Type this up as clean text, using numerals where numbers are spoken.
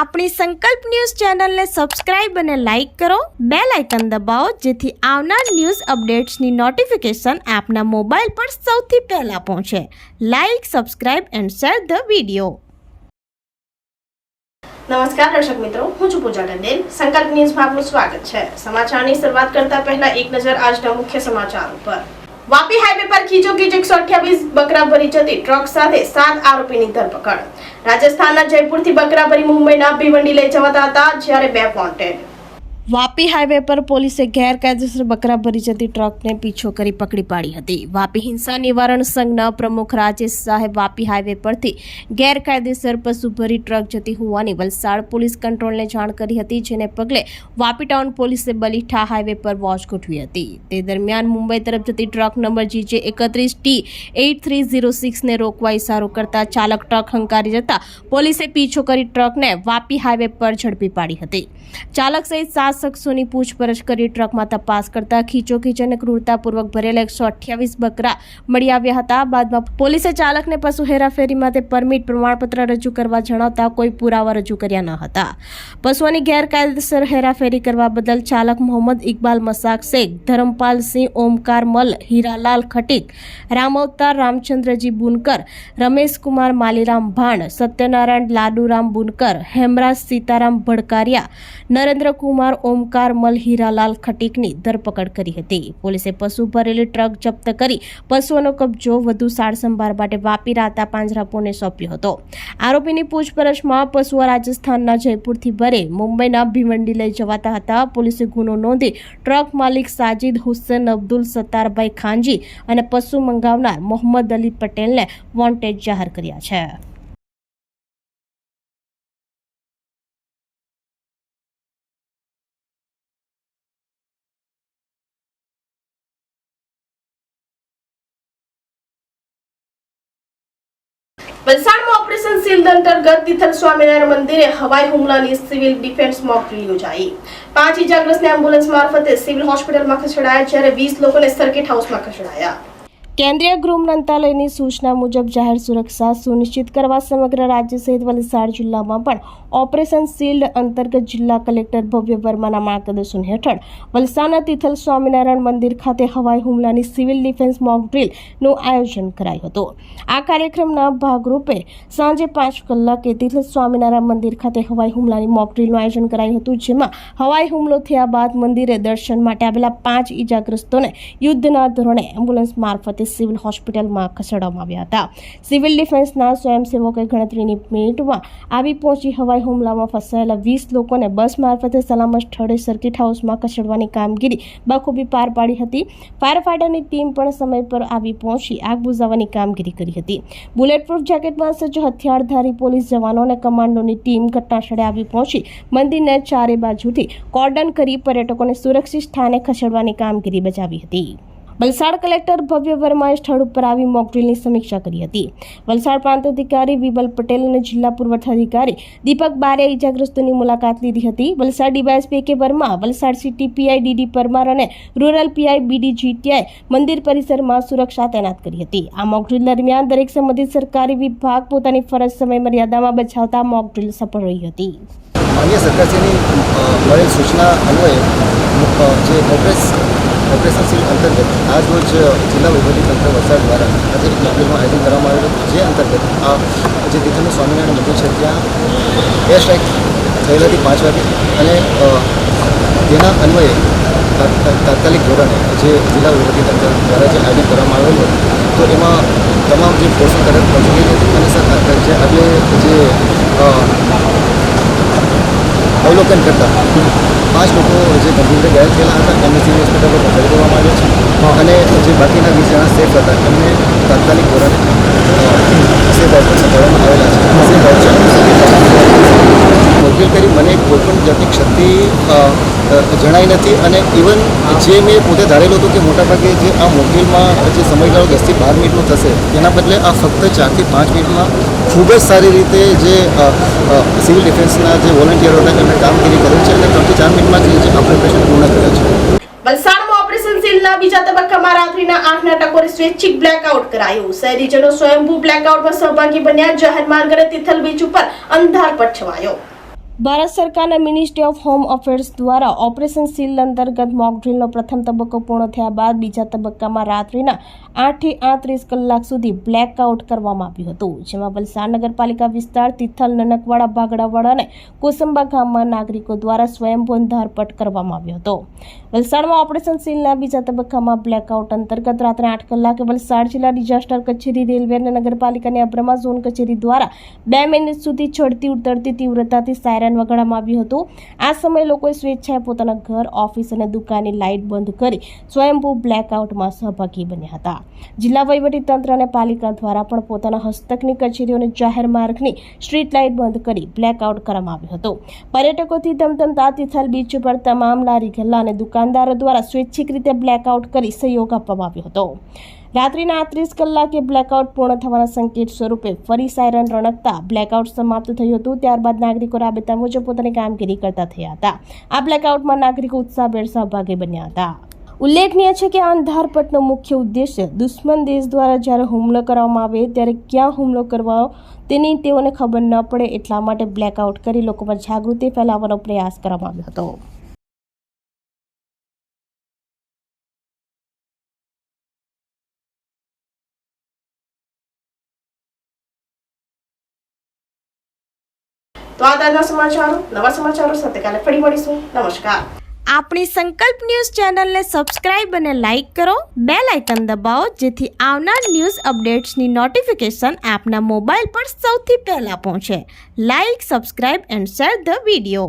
આપણી સંકલ્પ ન્યૂઝ ચેનલને સબસ્ક્રાઇબ અને લાઇક કરો, બેલ આઇકન દબાવો જેથી આવનાર ન્યૂઝ અપડેટ્સની નોટિફિકેશન આપના મોબાઈલ પર સૌથી પહેલા પહોંચે. Like, subscribe and share the video. નમસ્કાર દર્શક મિત્રો, હું છું પૂજા ટંડેલ. સંકલ્પ ન્યૂઝમાં આપનું સ્વાગત છે. સમાચારની શરૂઆત કરતા પહેલા એક નજર આજના મુખ્ય સમાચાર ઉપર. વાપી હાઈવે પર ખીચોખીચ 128 બકરા ભરી જતી ટ્રક સાથે 7 આરોપીની ધરપકડ. રાજસ્થાનના જયપુરથી બકરા ભરી મુંબઈના ભિવંડી લઈ જવાતા હતા, જ્યારે 2 વોન્ટેડ. વાપી હાઈવે પર પોલીસે ગેરકાયદેસર બકરા ભરી જતી ટ્રકને પીછો કરી પકડી પાડી હતી. વાપી હિંસા નિવારણ સંઘના પ્રમુખ રાજેશ શાહે વાપી હાઈવે પરથી ગેરકાયદેસર પશુ ભરી ટ્રક જતી હોવાની વલસાડ પોલીસ કંટ્રોલને જાણ કરી હતી, જેને પગલે વાપી ટાઉન પોલીસે બલીઠા હાઈવે પર વોચ ગોઠવી હતી. તે દરમિયાન મુંબઈ તરફ જતી ટ્રક નંબર GJ 31T8306 ને રોકવા ઇશારો કરતા ચાલક ટ્રક હંકારી જતા પોલીસે પીછો કરી ટ્રકને વાપી હાઈવે પર ઝડપી પાડી હતી. ચાલક સહિત 7 શખ્સોની પૂછપરછ કરી ટ્રકમાં તપાસ કરતા ખીચોખીચ અને ક્રૂરતાપૂર્વક ભરેલા 128 બકરા મળી આવ્યા હતા. બાદમાં પોલીસે ચાલકને પશુ હેરાફેરી માટે પરમિટ પ્રમાણપત્ર રજૂ કરવા જણાવતા કોઈ પુરાવા રજૂ કર્યા ન હતા. પશુઓની ગેરકાયદેસર હેરાફેરી કરવા બદલ ચાલક મોહમ્મદ ઇકબાલ મસાક શેખ, ધરમપાલ સિંહ, ઓમકાર મલ, હીરાલાલ ખટીક, રામ અવતાર, રામચંદ્રજી બુનકર, રમેશ કુમાર માલીરામ ભાણ, સત્યનારાયણ લાડુરામ બુનકર, હેમરાજ સીતારામ ભડકારિયા, નરેન્દ્ર કુમાર, ઓમકાર મલ, હીરાલાલ ખટીકની ધરપકડ કરી હતી. પોલીસે પશુ ભરેલી ટ્રક જપ્ત કરી પશુઓનો કબજો વધુ સારસંભાળ માટે વાપી રાતા પાંજરાપોળને સોંપ્યો હતો. આરોપીની પૂછપરછમાં પશુઓ રાજસ્થાનના જયપુરથી ભરે મુંબઈના ભિવંડી લઈ જવાતા હતા. પોલીસે ગુનો નોંધી ટ્રક માલિક સાજિદ હુસેન અબ્દુલ સત્તારભાઈ ખાનજી અને પશુ મંગાવનાર મોહમ્મદ અલી પટેલને વોન્ટેડ જાહેર કર્યા છે. વલસાડમાં ઓપરેશન શીલ્ડ અંતર્ગત તિથલ સ્વામિનારાયણ મંદિરે હવાઈ હુમલાની સિવિલ ડિફેન્સ મોક ડ્રીલ યોજાઈ. 5 ઇજાગ્રસ્તને એમ્બ્યુલન્સ મારફતે સિવિલ હોસ્પિટલમાં ખસેડાયા, જ્યારે 20 લોકોને સર્કિટ હાઉસમાં ખસેડાયા. કેન્દ્રીય ગૃહ મંત્રાલયની સૂચના મુજબ જાહેર સુરક્ષા સુનિશ્ચિત કરવા સમગ્ર રાજ્ય સહિત વલસાડ જિલ્લામાં પણ ઓપરેશન શીલ્ડ અંતર્ગત જિલ્લા કલેક્ટર ભવ્ય વર્માના માર્ગદર્શન હેઠળ વલસાડના તિથલ સ્વામિનારાયણ મંદિર ખાતે હવાઈ હુમલાની સિવિલ ડિફેન્સ મોક ડ્રીલનું આયોજન કરાયું હતું. આ કાર્યક્રમના ભાગરૂપે સાંજે 5 કલાકે તિથલ સ્વામિનારાયણ મંદિર ખાતે હવાઈ હુમલાની મોક ડ્રીલનું આયોજન કરાયું હતું, જેમાં હવાઈ હુમલો થયા બાદ મંદિરે દર્શન માટે આવેલા 5 ઇજાગ્રસ્તોને યુદ્ધના ધોરણે એમ્બ્યુલન્સ મારફતે સિવિલ હોસ્પિટલમાં ખસેડવામાં આવ્યા હતા. સિવિલ ડિફેન્સના સ્વયંસેવકોએ ગણતરીની મિનિટમાં આવી પહોંચી હવાઈ હુમલામાં ફસાયેલા 20 લોકોને બસ મારફતે સલામત સ્થળે સર્કિટ હાઉસમાં ખસેડવાની કામગીરી બખૂબી પાર પાડી હતી. ફાયર ફાઈટરની ટીમ પણ સમય પર આવી પહોંચી આગ બુઝાવવાની કામગીરી કરી હતી. બુલેટ પ્રૂફ જેકેટમાં સજ્જ હથિયારધારી પોલીસ જવાનો અને કમાન્ડોની ટીમ ઘટનાસ્થળે આવી પહોંચી મંદિરને ચારે બાજુથી કોર્ડન કરી પર્યટકોને સુરક્ષિત સ્થાને ખસેડવાની કામગીરી બજાવી હતી. વલસાડ કલેક્ટર ભવ્ય વર્માએ સ્થળ ઉપર આવી મોક ડ્રીલની સમીક્ષા કરી હતી. વલસાડ પ્રાંત અધિકારી વિમલ પટેલ અને જિલ્લા પુરવઠા અધિકારી દીપક બારે ઇજાગ્રસ્તોની મુલાકાત લીધી હતી. Valsad DYSP K Varma, Valsad city PI DD Parmar અને રૂરલ PI BD GTI મંદિર પરિસરમાં સુરક્ષા તૈનાત કરી હતી. આ મોક ડ્રીલ દરમિયાન દરેક સંબંધિત સરકારી વિભાગ પોતાની ફરજ સમય મર્યાદામાં બજાવતા મોક ડ્રીલ સફળ રહી હતી. માન્ય સરકારશ્રીની મળેલ સૂચના અન્વયે જે ઓપરેશન શીલ્ડ અંતર્ગત આજ રોજ જિલ્લા વહીવટીતંત્ર વલસાડ દ્વારા આજે એક મોકડ્રીલનું આયોજન કરવામાં આવેલું, જે અંતર્ગત આ જે તિથલનું સ્વામિનારાયણ મંદિર છે ત્યાં એર સ્ટ્રાઇક થયેલા હતી 5 વાગે, અને તેના અન્વયે તાત્કાલિક ધોરણે જે જિલ્લા વહીવટીતંત્ર દ્વારા જે આયોજન કરવામાં આવેલું તો એમાં તમામ જે ફોર્સો તરફ પહોંચી ગઈ હતી, અને જે આગળ જે અવલોકન કરતા 5 લોકો જે ગંભીર રીતે ઘાયલ થયેલા હતા એમને સિવિલ હોસ્પિટલ પર પહોંચાડી દેવામાં આવ્યા છે, અને જે બાકીના 20 જણા સેફ હતા એમને તાત્કાલિક ધોરણે સેફ ઓપરેશન કરવામાં આવેલા છે. સેફ ઓપરેશન મોકડ્રીલ કરી મને કોઈપણ જાતની ક્ષતિ જણાઈ નથી, અને ઇવન જે મેં પોતે ધારેલું હતું કે મોટાભાગે જે આ મોકડ્રીલમાં જે સમયગાળો 10 થી 12 મિનિટનો થશે તેના બદલે આ ફક્ત 4 થી 5 મિનિટમાં ખૂબ જ સારી રીતે જે સિવિલ ડિફેન્સના જે વોલન્ટિયરો હતા એમણે કામગીરી કરી છે, અને 3 થી 4 મિનિટમાં જે આપણે ઓપરેશન પૂર્ણ કર્યું છે. વલસાડમાં ઓપરેશન શીલ્ડના બીજા તબક્કામાં રાત્રિના 8ના ટકોરે સ્વૈચ્છિક બ્લેકઆઉટ કરાયું. શહેરીજનો સ્વયંભૂ બ્લેકઆઉટમાં સહભાગી બન્યા. જાહેર માર્ગ અને તિથલ બીચ ઉપર અંધારપટ છવાયો. ભારત સરકારના મિનિસ્ટ્રી ઓફ હોમ અફેર્સ દ્વારા ઓપરેશન સીલ અંતર્ગત મોક ડ્રીલનો પ્રથમ તબક્કો પૂર્ણ થયા બાદ બીજા તબક્કામાં રાત્રિના 8 થી 38 કલાક સુધી બ્લેકઆઉટ કરવામાં આવ્યું હતું, જેમાં વલસાડ નગરપાલિકા વિસ્તાર, તિથલ, નનકવાડા, ભાગડાવાડા અને કોસંબા ગામમાં નાગરિકો દ્વારા સ્વયંભૂ અંધારપટ કરવામાં આવ્યો હતો. વલસાડમાં ઓપરેશન સીલના બીજા તબક્કામાં બ્લેકઆઉટ અંતર્ગત રાત્રે 8 કલાકે વલસાડ જિલ્લા ડિઝાસ્ટર કચેરી, રેલવે અને નગરપાલિકાની અબ્રમા ઝોન કચેરી દ્વારા 2 મિનિટ સુધી ચડતી ઉતરતી તીવ્રતાથી સાયરન વગાડવામાં આવ્યું હતું. આ સમયે લોકોએ સ્વેચ્છાએ પોતાના ઘર, ઓફિસ અને દુકાનની લાઇટ બંધ કરી સ્વયંભૂ બ્લેકઆઉટમાં સહભાગી બન્યા હતા. જિલ્લા વહીવટીતંત્ર અને પાલિકા દ્વારા પણ પોતાના હસ્તકની કચેરીઓ અને જાહેર માર્ગની સ્ટ્રીટ લાઇટ બંધ કરી બ્લેકઆઉટ કરવામાં આવ્યું હતું. પર્યટકોથી ધમધમતા તિથલ બીચ પર તમામ લારી ગલ્લા અને દુકાનદારો દ્વારા સ્વૈચ્છિક રીતે બ્લેકઆઉટ કરી સહયોગ આપવામાં આવ્યો હતો. રાત્રિના 38 કલાકે બ્લેકઆઉટ પૂર્ણ થવાના સંકેત સ્વરૂપે ફરી સાયરન રણકતા બ્લેકઆઉટ સમાપ્ત થયું હતું. ત્યારબાદ નાગરિકો રાબેતા મુજબ પોતાની કામગીરી કરતા થયા હતા. આ બ્લેકઆઉટમાં નાગરિકો ઉત્સાહભેર સહભાગી બન્યા હતા. ઉલ્લેખનીય છે કે આ અંધારપટનો મુખ્ય ઉદ્દેશ્ય દુશ્મન દેશ દ્વારા જ્યારે હુમલો કરવામાં આવે ત્યારે ક્યાં હુમલો કરવો તેની તેઓને ખબર ન પડે એટલા માટે બ્લેકઆઉટ કરી લોકોમાં જાગૃતિ ફેલાવવાનો પ્રયાસ કરવામાં આવ્યો હતો. તો આ તાજા સમાચારો, નવા સમાચારો સાથે કાલે ફરી મળીશું. નમસ્કાર. આપણી સંકલ્પ ન્યૂઝ ચેનલને સબસ્ક્રાઇબ અને લાઇક કરો, બેલ આઇકન દબાવો જેથી આવનાર ન્યૂઝ અપડેટ્સની નોટિફિકેશન આપના મોબાઈલ પર સૌથી પહેલા પહોંચે. Like, subscribe and share the video.